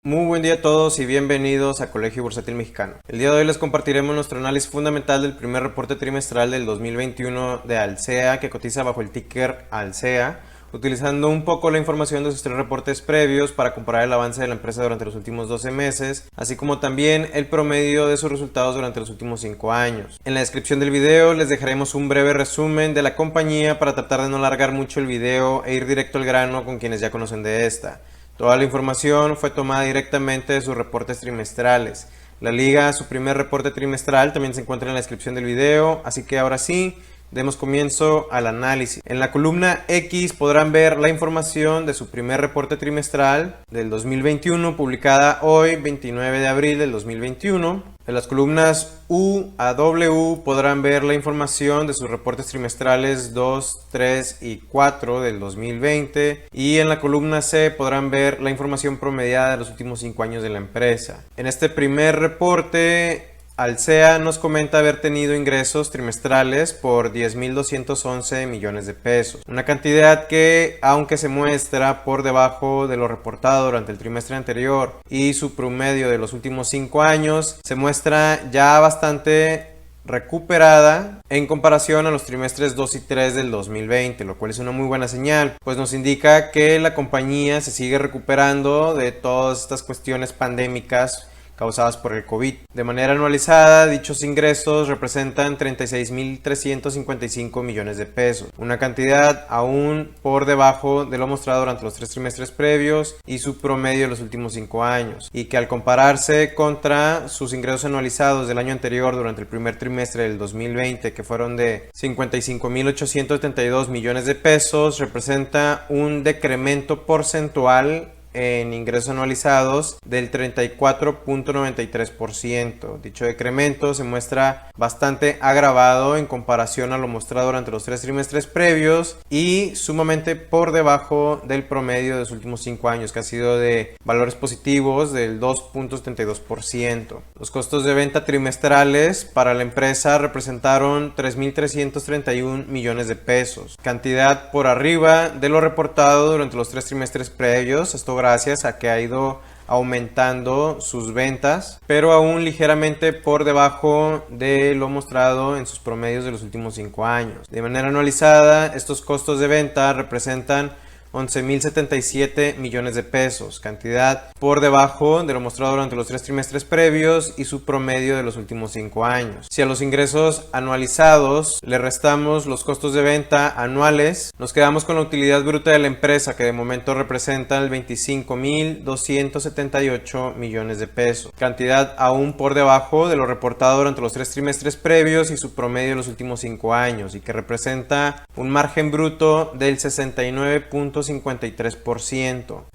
Muy buen día a todos y bienvenidos a Colegio Bursátil Mexicano. El día de hoy les compartiremos nuestro análisis fundamental del primer reporte trimestral del 2021 de Alsea, que cotiza bajo el ticker Alsea, utilizando un poco la información de sus tres reportes previos para comparar el avance de la empresa durante los últimos 12 meses, así como también el promedio de sus resultados durante los últimos 5 años. En la descripción del video les dejaremos un breve resumen de la compañía para tratar de no alargar mucho el video e ir directo al grano con quienes ya conocen de esta. Toda la información fue tomada directamente de sus reportes trimestrales. La liga a su primer reporte trimestral también se encuentra en la descripción del video, así que ahora sí, demos comienzo al análisis. En la columna X podrán ver la información de su primer reporte trimestral del 2021, publicada hoy, 29 de abril del 2021. En las columnas U a W podrán ver la información de sus reportes trimestrales 2, 3 y 4 del 2020. Y en la columna C podrán ver la información promediada de los últimos 5 años de la empresa. En este primer reporte, Alsea nos comenta haber tenido ingresos trimestrales por 10.211 millones de pesos, una cantidad que, aunque se muestra por debajo de lo reportado durante el trimestre anterior y su promedio de los últimos 5 años, se muestra ya bastante recuperada en comparación a los trimestres 2 y 3 del 2020, lo cual es una muy buena señal, pues nos indica que la compañía se sigue recuperando de todas estas cuestiones pandémicas causadas por el COVID. De manera anualizada, dichos ingresos representan 36.355 millones de pesos, una cantidad aún por debajo de lo mostrado durante los 3 trimestres previos y su promedio de los últimos 5 años, y que al compararse contra sus ingresos anualizados del año anterior durante el primer trimestre del 2020, que fueron de 55.872 millones de pesos, representa un decremento porcentual en ingresos anualizados del 34.93%. Dicho decremento se muestra bastante agravado en comparación a lo mostrado durante los 3 trimestres previos y sumamente por debajo del promedio de los últimos 5 años, que ha sido de valores positivos del 2.72%. Los costos de venta trimestrales para la empresa representaron 3.331 millones de pesos, cantidad por arriba de lo reportado durante los 3 trimestres previos. Esto gracias a que ha ido aumentando sus ventas, pero aún ligeramente por debajo de lo mostrado en sus promedios de los últimos 5 años. De manera anualizada, estos costos de venta representan 11.077 millones de pesos, cantidad por debajo de lo mostrado durante los 3 trimestres previos y su promedio de los últimos 5 años. Si a los ingresos anualizados le restamos los costos de venta anuales, nos quedamos con la utilidad bruta de la empresa, que de momento representa el 25.278 millones de pesos, cantidad aún por debajo de lo reportado durante los 3 trimestres previos y su promedio de los últimos 5 años, y que representa un margen bruto del 69.53%,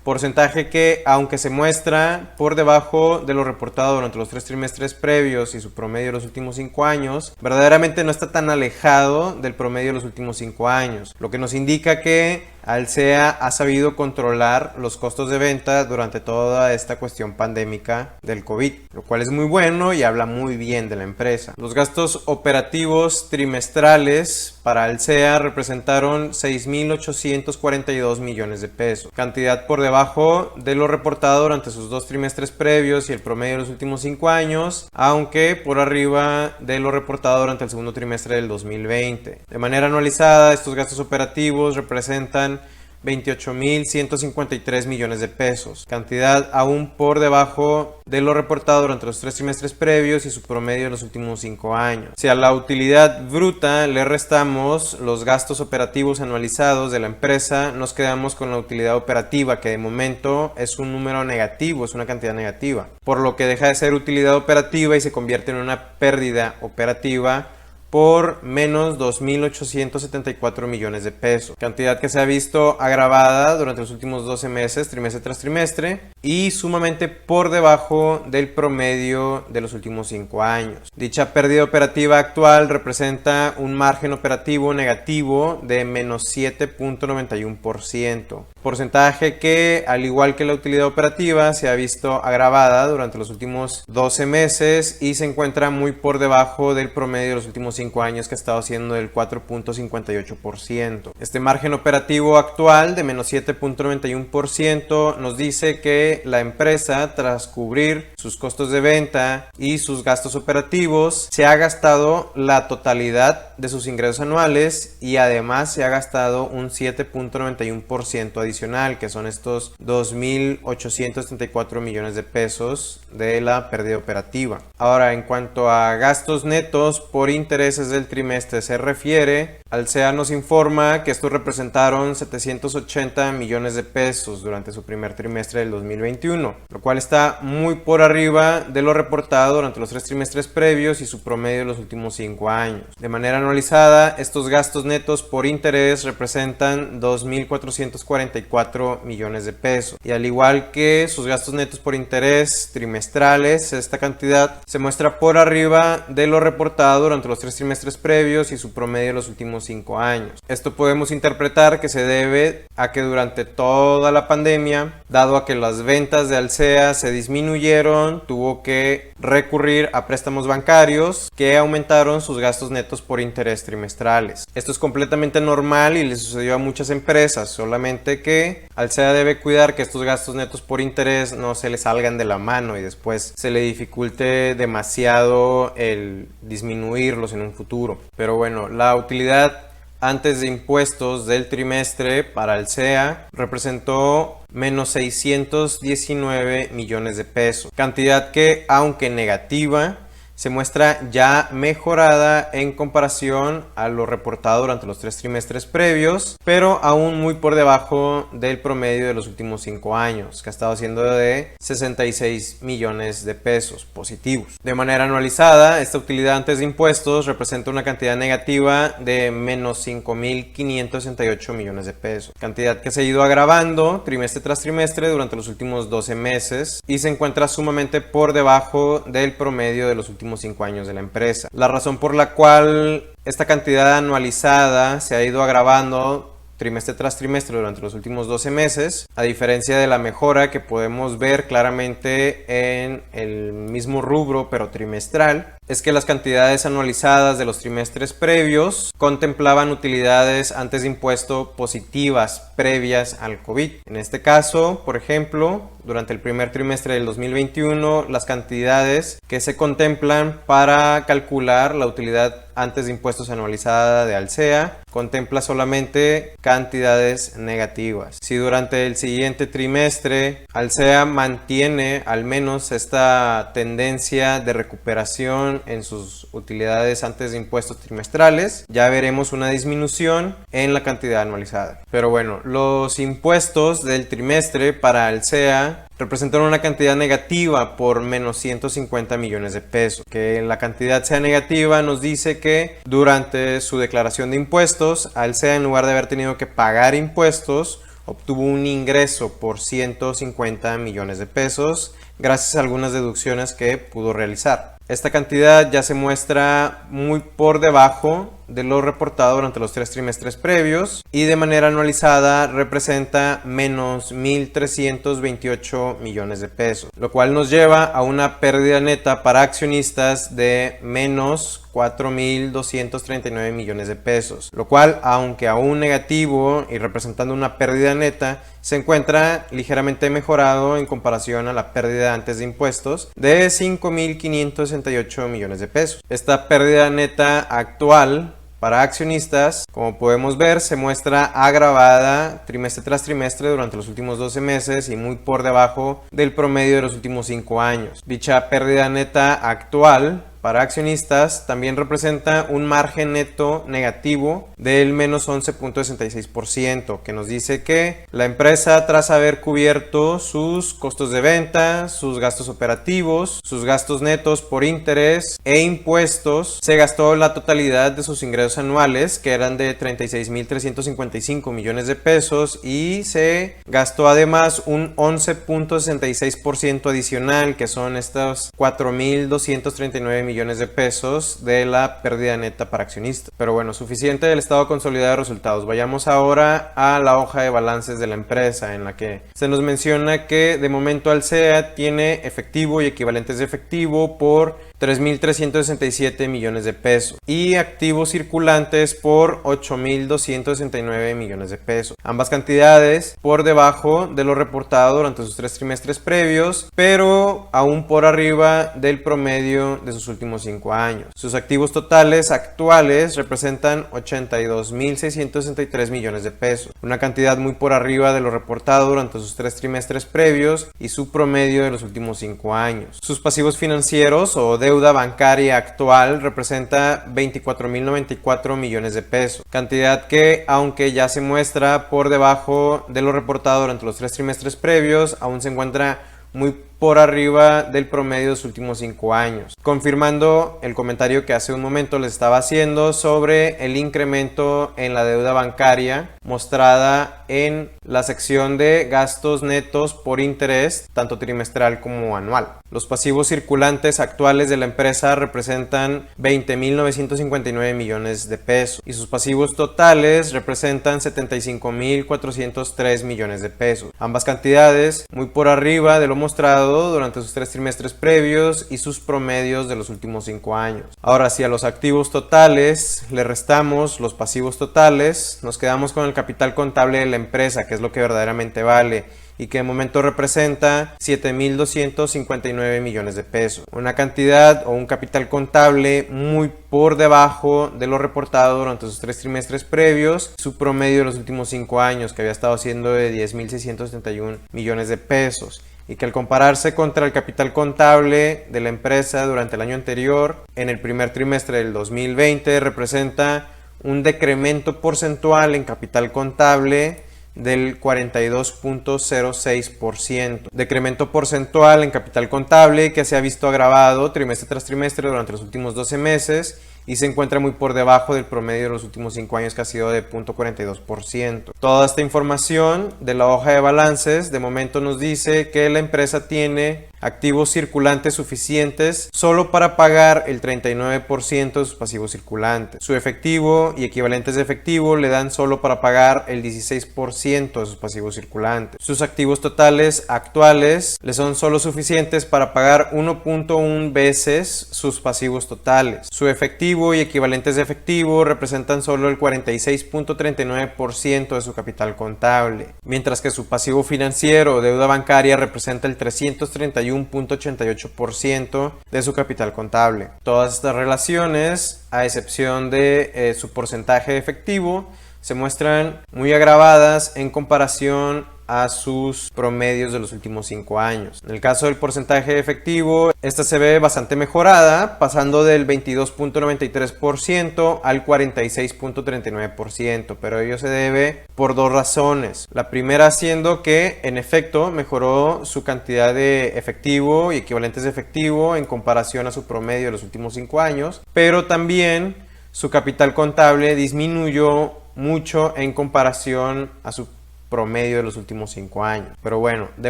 porcentaje que, aunque se muestra por debajo de lo reportado durante los 3 trimestres previos y su promedio de los últimos 5 años, verdaderamente no está tan alejado del promedio de los últimos 5 años, lo que nos indica que Alsea ha sabido controlar los costos de venta durante toda esta cuestión pandémica del COVID, lo cual es muy bueno y habla muy bien de la empresa. Los gastos operativos trimestrales para Alsea representaron 6.842 millones de pesos, cantidad por debajo de lo reportado durante sus 2 trimestres previos y el promedio de los últimos 5 años, aunque por arriba de lo reportado durante el segundo trimestre del 2020. De manera anualizada, estos gastos operativos representan 28.153 millones de pesos, cantidad aún por debajo de lo reportado durante los 3 trimestres previos y su promedio de los últimos 5 años. Si a la utilidad bruta le restamos los gastos operativos anualizados de la empresa, nos quedamos con la utilidad operativa, que de momento es un número negativo, es una cantidad negativa, por lo que deja de ser utilidad operativa y se convierte en una pérdida operativa por menos 2.874 millones de pesos, cantidad que se ha visto agravada durante los últimos 12 meses, trimestre tras trimestre, y sumamente por debajo del promedio de los últimos 5 años. Dicha pérdida operativa actual representa un margen operativo negativo de menos 7.91%, porcentaje que, al igual que la utilidad operativa, se ha visto agravada durante los últimos 12 meses y se encuentra muy por debajo del promedio de los últimos 5 años, que ha estado siendo del 4.58%. Este margen operativo actual de menos 7.91% nos dice que la empresa, tras cubrir sus costos de venta y sus gastos operativos, se ha gastado la totalidad de sus ingresos anuales y además se ha gastado un 7.91% adicional, que son estos 2.834 millones de pesos de la pérdida operativa. Ahora, en cuanto a gastos netos por intereses del trimestre se refiere, Alsea nos informa que estos representaron 780 millones de pesos durante su primer trimestre del 2021, lo cual está muy por arriba de lo reportado durante los 3 trimestres previos y su promedio de los últimos 5 años. De manera anualizada, estos gastos netos por interés representan 2.444 millones de pesos. Y al igual que sus gastos netos por interés trimestrales, esta cantidad se muestra por arriba de lo reportado durante los 3 trimestres previos y su promedio de los últimos 5 años. Esto podemos interpretar que se debe a que durante toda la pandemia, dado a que las ventas de Alsea se disminuyeron, tuvo que recurrir a préstamos bancarios que aumentaron sus gastos netos por interés trimestrales. Esto es completamente normal y le sucedió a muchas empresas, solamente que Alsea debe cuidar que estos gastos netos por interés no se le salgan de la mano y después se le dificulte demasiado el disminuirlos en un futuro. Pero bueno, la utilidad antes de impuestos del trimestre para Alsea representó menos 619 millones de pesos, cantidad que, aunque negativa, se muestra ya mejorada en comparación a lo reportado durante los 3 trimestres previos, pero aún muy por debajo del promedio de los últimos 5 años, que ha estado siendo de 66 millones de pesos positivos. De manera anualizada, esta utilidad antes de impuestos representa una cantidad negativa de menos 5.568 millones de pesos, cantidad que se ha ido agravando trimestre tras trimestre durante los últimos 12 meses y se encuentra sumamente por debajo del promedio de los últimos 5 años de la empresa. La razón por la cual esta cantidad anualizada se ha ido agravando trimestre tras trimestre durante los últimos 12 meses, a diferencia de la mejora que podemos ver claramente en el mismo rubro pero trimestral, es que las cantidades anualizadas de los trimestres previos contemplaban utilidades antes de impuesto positivas previas al COVID. En este caso, por ejemplo, durante el primer trimestre del 2021, las cantidades que se contemplan para calcular la utilidad antes de impuestos anualizada de Alsea contempla solamente cantidades negativas. Si durante el siguiente trimestre Alsea mantiene al menos esta tendencia de recuperación en sus utilidades antes de impuestos trimestrales, ya veremos una disminución en la cantidad anualizada. Pero bueno, los impuestos del trimestre para Alsea representaron una cantidad negativa por menos 150 millones de pesos. Que la cantidad sea negativa nos dice que durante su declaración de impuestos, Alsea, en lugar de haber tenido que pagar impuestos, obtuvo un ingreso por 150 millones de pesos gracias a algunas deducciones que pudo realizar. Esta cantidad ya se muestra muy por debajo de lo reportado durante los 3 trimestres previos y de manera anualizada representa menos 1.328 millones de pesos, lo cual nos lleva a una pérdida neta para accionistas de menos 4.239 millones de pesos, lo cual, aunque aún negativo y representando una pérdida neta, se encuentra ligeramente mejorado en comparación a la pérdida antes de impuestos de 5.568 millones de pesos. Esta pérdida neta actual para accionistas, como podemos ver, se muestra agravada trimestre tras trimestre durante los últimos 12 meses y muy por debajo del promedio de los últimos 5 años. Dicha pérdida neta actual para accionistas también representa un margen neto negativo del menos 11.66%, que nos dice que la empresa, tras haber cubierto sus costos de venta, sus gastos operativos, sus gastos netos por interés e impuestos, se gastó la totalidad de sus ingresos anuales, que eran de 36.355 millones de pesos, y se gastó además un 11.66% adicional, que son estos 4.239 millones de pesos de la pérdida neta para accionistas. Pero bueno, suficiente del estado consolidado de resultados. Vayamos ahora a la hoja de balances de la empresa, en la que se nos menciona que de momento Alsea tiene efectivo y equivalentes de efectivo por 3.367 millones de pesos y activos circulantes por 8.269 millones de pesos. Ambas cantidades por debajo de lo reportado durante sus 3 trimestres previos, pero aún por arriba del promedio de sus últimos 5 años. Sus activos totales actuales representan 82.663 millones de pesos, una cantidad muy por arriba de lo reportado durante sus 3 trimestres previos y su promedio de los últimos 5 años. Sus pasivos financieros o deuda bancaria actual representa 24.094 millones de pesos, cantidad que, aunque ya se muestra por debajo de lo reportado durante los 3 trimestres previos, aún se encuentra muy por arriba del promedio de los últimos 5 años, confirmando el comentario que hace un momento les estaba haciendo sobre el incremento en la deuda bancaria mostrada en la sección de gastos netos por interés, tanto trimestral como anual. Los pasivos circulantes actuales de la empresa representan 20.959 millones de pesos y sus pasivos totales representan 75.403 millones de pesos. Ambas cantidades muy por arriba de lo mostrado durante sus 3 trimestres previos y sus promedios de los últimos 5 años. Ahora, si a los activos totales le restamos los pasivos totales, nos quedamos con el capital contable de la empresa, que es lo que verdaderamente vale y que de momento representa 7.259 millones de pesos. Una cantidad o un capital contable muy por debajo de lo reportado durante sus 3 trimestres previos, su promedio de los últimos 5 años, que había estado siendo de 10.671 millones de pesos. Y que al compararse contra el capital contable de la empresa durante el año anterior, en el primer trimestre del 2020, representa un decremento porcentual en capital contable del 42.06%. Decremento porcentual en capital contable que se ha visto agravado trimestre tras trimestre durante los últimos 12 meses y se encuentra muy por debajo del promedio de los últimos 5 años, que ha sido de 0.42%. Toda esta información de la hoja de balances de momento nos dice que la empresa tiene activos circulantes suficientes solo para pagar el 39% de sus pasivos circulantes. Su efectivo y equivalentes de efectivo le dan solo para pagar el 16% de sus pasivos circulantes. Sus activos totales actuales le son solo suficientes para pagar 1.1 veces sus pasivos totales. Su efectivo y equivalentes de efectivo representan solo el 46.39% de su capital contable, mientras que su pasivo financiero o deuda bancaria representa el 331.88% de su capital contable. Todas estas relaciones, a excepción de su porcentaje de efectivo, se muestran muy agravadas en comparación a sus promedios de los últimos 5 años. En el caso del porcentaje de efectivo, esta se ve bastante mejorada, pasando del 22.93% al 46.39%, pero ello se debe por 2 razones. La primera siendo que, en efecto, mejoró su cantidad de efectivo y equivalentes de efectivo en comparación a su promedio de los últimos 5 años, pero también su capital contable disminuyó mucho en comparación a su promedio de los últimos 5 años. Pero bueno, de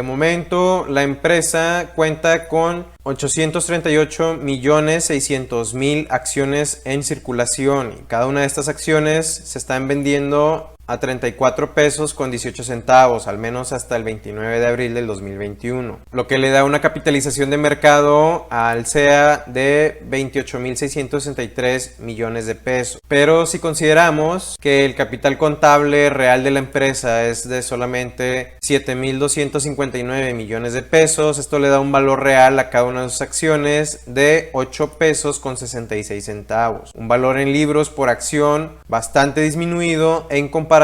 momento la empresa cuenta con 838.600.000 acciones en circulación y cada una de estas acciones se están vendiendo a 34 pesos con 18 centavos, al menos hasta el 29 de abril del 2021, lo que le da una capitalización de mercado a Alsea de 28.663 millones de pesos. Pero si consideramos que el capital contable real de la empresa es de solamente 7.259 millones de pesos, esto le da un valor real a cada una de sus acciones de 8 pesos con 66 centavos, un valor en libros por acción bastante disminuido en comparación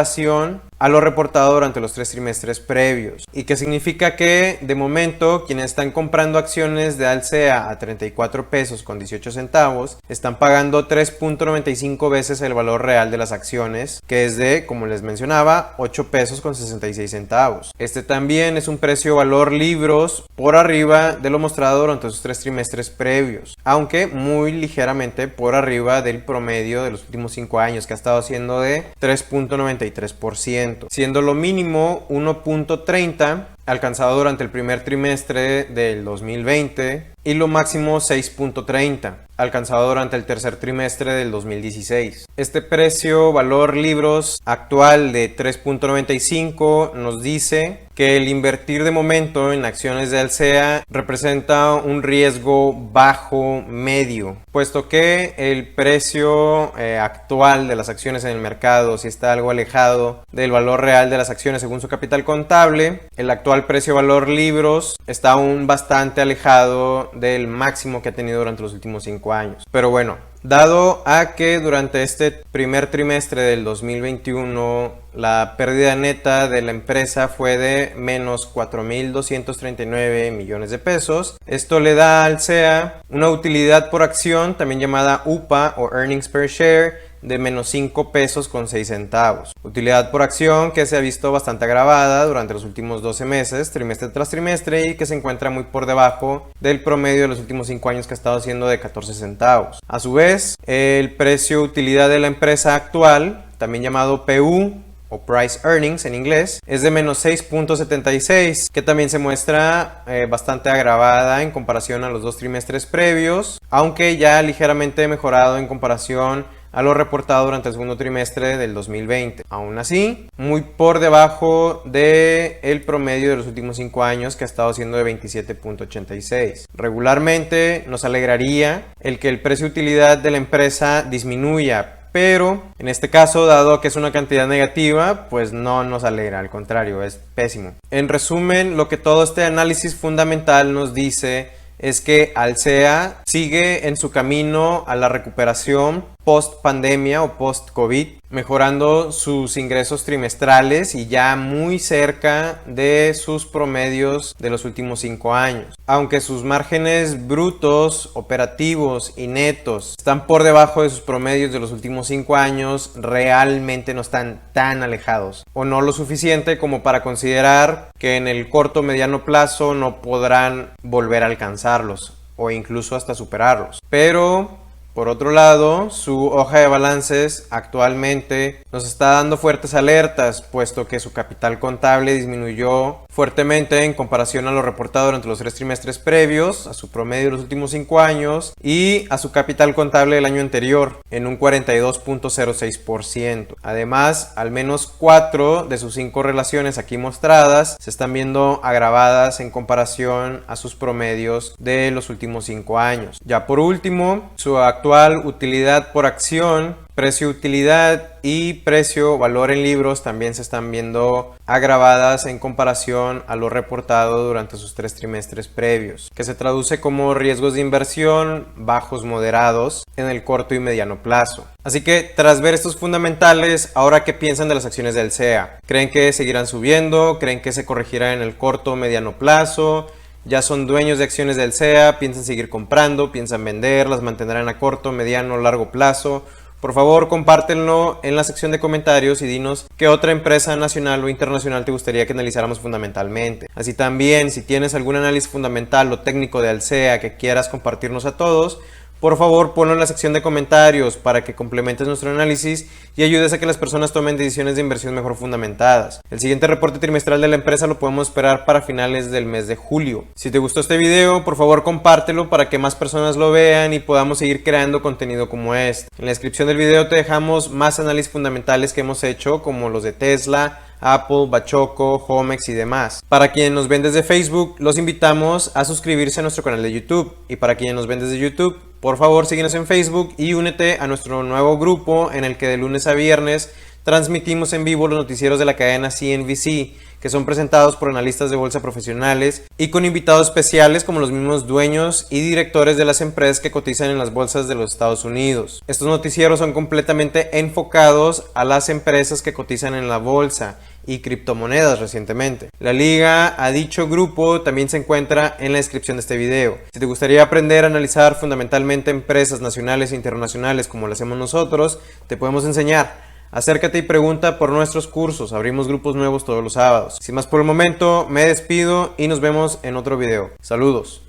a lo reportado durante los 3 trimestres previos, y que significa que de momento quienes están comprando acciones de Alsea a 34 pesos con 18 centavos están pagando 3.95 veces el valor real de las acciones, que es de, como les mencionaba, 8 pesos con 66 centavos. Este también es un precio valor libros por arriba de lo mostrado durante los 3 trimestres previos, aunque muy ligeramente por arriba del promedio de los últimos 5 años, que ha estado siendo de 3.93%, siendo lo mínimo 1.30 alcanzado durante el primer trimestre del 2020 y lo máximo 6.30. alcanzado durante el tercer trimestre del 2016. Este precio valor libros actual de 3.95 nos dice que el invertir de momento en acciones de Alsea representa un riesgo bajo medio, puesto que el precio actual de las acciones en el mercado sí está algo alejado del valor real de las acciones según su capital contable. El actual precio valor libros está aún bastante alejado del máximo que ha tenido durante los últimos 5 años. Pero bueno, dado a que durante este primer trimestre del 2021 la pérdida neta de la empresa fue de menos 4.239 millones de pesos, esto le da a Alsea una utilidad por acción, también llamada UPA o Earnings Per Share, de menos 5 pesos con 6 centavos. Utilidad por acción que se ha visto bastante agravada durante los últimos 12 meses, trimestre tras trimestre, y que se encuentra muy por debajo del promedio de los últimos 5 años, que ha estado siendo de 14 centavos. A su vez, el precio utilidad de la empresa actual, también llamado PU o Price Earnings en inglés, es de menos 6.76, que también se muestra bastante agravada en comparación a los 2 trimestres previos, aunque ya ligeramente mejorado en comparación a lo reportado durante el segundo trimestre del 2020. Aún así, muy por debajo del promedio de los últimos 5 años, que ha estado siendo de 27.86. Regularmente nos alegraría el que el precio utilidad de la empresa disminuya, pero en este caso, dado que es una cantidad negativa, pues no nos alegra, al contrario, es pésimo. En resumen, lo que todo este análisis fundamental nos dice es que Alsea sigue en su camino a la recuperación post pandemia o post COVID, mejorando sus ingresos trimestrales y ya muy cerca de sus promedios de los últimos 5 años. Aunque sus márgenes brutos, operativos y netos están por debajo de sus promedios de los últimos 5 años, realmente no están tan alejados o no lo suficiente como para considerar que en el corto o mediano plazo no podrán volver a alcanzarlos o incluso hasta superarlos. Pero por otro lado, su hoja de balances actualmente nos está dando fuertes alertas, puesto que su capital contable disminuyó fuertemente en comparación a lo reportado durante los 3 trimestres previos, a su promedio de los últimos 5 años y a su capital contable del año anterior, en un 42.06%. Además, al menos 4 de sus 5 relaciones aquí mostradas se están viendo agravadas en comparación a sus promedios de los últimos 5 años. Ya por último, su actual utilidad por acción, precio utilidad y precio valor en libros también se están viendo agravadas en comparación a lo reportado durante sus 3 trimestres previos, que se traduce como riesgos de inversión bajos moderados en el corto y mediano plazo. Así que tras ver estos fundamentales, ¿ahora qué piensan de las acciones de Alsea? ¿Creen que seguirán subiendo? ¿Creen que se corregirán en el corto o mediano plazo? ¿Ya son dueños de acciones de Alsea? ¿Piensan seguir comprando? ¿Piensan vender? ¿Las mantendrán a corto, mediano o largo plazo? Por favor, compártenlo en la sección de comentarios y dinos qué otra empresa nacional o internacional te gustaría que analizáramos fundamentalmente. Así también, si tienes algún análisis fundamental o técnico de Alsea que quieras compartirnos a todos, por favor ponlo en la sección de comentarios para que complementes nuestro análisis y ayudes a que las personas tomen decisiones de inversión mejor fundamentadas. El siguiente reporte trimestral de la empresa lo podemos esperar para finales del mes de julio. Si te gustó este video, por favor compártelo para que más personas lo vean y podamos seguir creando contenido como este. En la descripción del video te dejamos más análisis fundamentales que hemos hecho, como los de Tesla, Apple, Bachoco, Homex y demás. Para quienes nos ven desde Facebook, los invitamos a suscribirse a nuestro canal de YouTube. Y para quienes nos ven desde YouTube, por favor síguenos en Facebook y únete a nuestro nuevo grupo en el que de lunes a viernes transmitimos en vivo los noticieros de la cadena CNBC, que son presentados por analistas de bolsa profesionales y con invitados especiales como los mismos dueños y directores de las empresas que cotizan en las bolsas de los Estados Unidos. Estos noticieros son completamente enfocados a las empresas que cotizan en la bolsa y criptomonedas recientemente. La liga a dicho grupo también se encuentra en la descripción de este video. Si te gustaría aprender a analizar fundamentalmente empresas nacionales e internacionales como lo hacemos nosotros, te podemos enseñar. Acércate y pregunta por nuestros cursos, abrimos grupos nuevos todos los sábados. Sin más por el momento, me despido y nos vemos en otro video. Saludos.